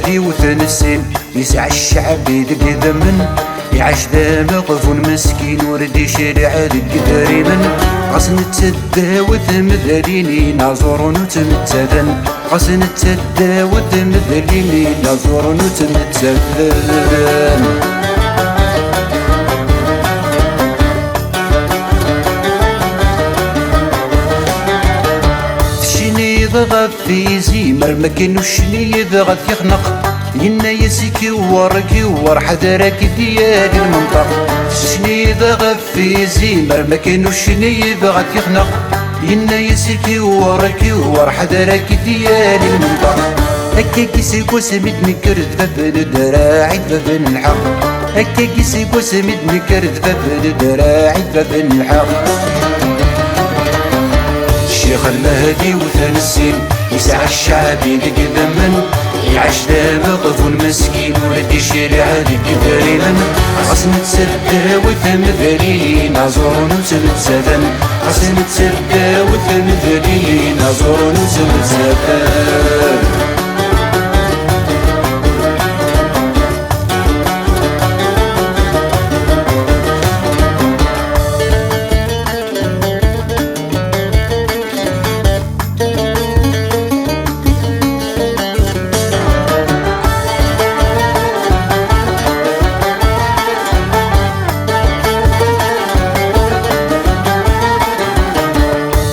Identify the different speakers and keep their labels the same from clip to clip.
Speaker 1: المهدي وتنسين يسعى الشعب يدق ذمن يعيش ذا مغفون مسكين وردي شارع القداري من غصن تسدى وتمذليني نازورون وتمتذن غصن تسدى وتمذليني نازورون وتمتذن ضغط في زيمر ما كانوش يضغط يخنق ينا يسكي وركي حذرك ديال المنطق شني ضغط في زيمر ما كانوش يضغط يخنق ينا يسكي وركي حذرك ديال المنطق هكا كيسيك وسميد نكرت فبل دراعي فبل الحق هكا كيسيك وسميد نكرت فبل دراعي فبل الحق الشيخ المهدي وتنسين يسعى الشعب يدق ذمن يعيش ذا مغفون مسكين ولدي شارع القداري من غصن تسدى وتمذليني نازورون وتمتسدن غصن تسدى وتمذليني نازورون وتمتسدن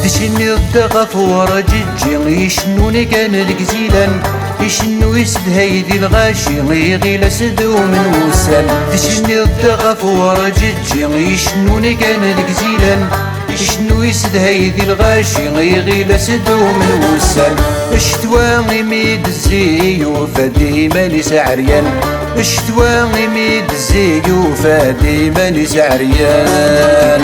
Speaker 1: يشني الدغف ورا جيجي يشنوني كان القزيلان يشنو يسد هيدي الغاشي يغيل سدو من وسال يشني الدغف ورا جيجي يشنوني كان القزيلان يشنو يسد هيدي الغاشي يغيل سدو من وسال اشتوى يميد الزيو فديما نسعريان اشتوى يميد الزيو فديما نسعريان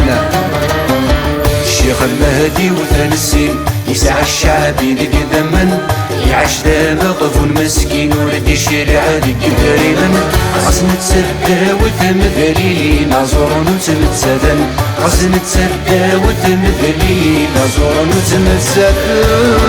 Speaker 1: الشيخ المهدي وتنسين يسعى الشعب يدق ذمن يعيش ذا مغفون مسكين ولدي شارع القداري من غصن تسدى وتمذليني نازورون وتمتسدن غصن تسدى وتمذليني نازورون وتمتسدن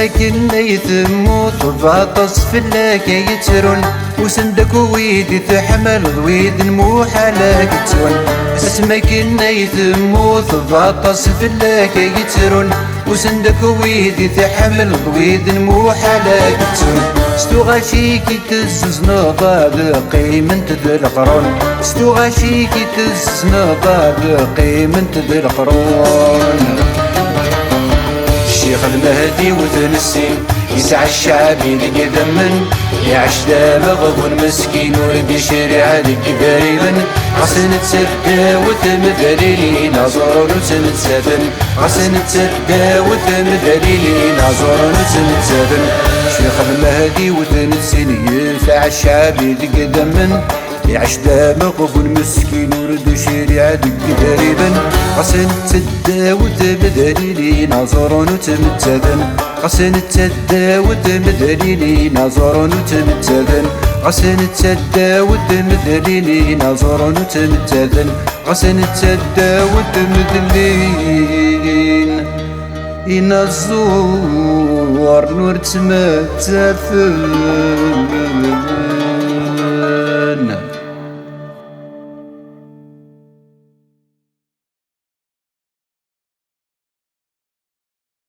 Speaker 1: اسمك النيثم وطباطس في اللاكا يترون وسندك ويدي تحمل ضويد موحلك تون اسمك النيثم وطباطس في اللاكا يترون وسندك ويدي تحمل ضويد موحلك تون ستو غاشيكي تزز نضاد قيمة ذي القرون ستو غاشيكي تزز نضاد قيمة ذي القرون الشيخ المهدي وتنسين يسعى الشعب يدق ذمن يعيش ذا مغبون مسكين ولدي شارع القداري من غصن تسدى وتمذليني نازورون وتمتسدن غصن تسدى وتمذليني نازورون وتمتسدن الشيخ المهدي وتنسين يسعى الشعب يدق ذمن يعيش ذا مغبون مسكين ولدي شارع القداري من غصن تسدى وتمذليني نازورون وتمتسدن غصن تسدى وتمذليني نازورون وتمتسدن غصن تسدى وتمذليني نازورون وتمتسدن غصن تسدى وتمذلين ينزور نور تمتسدن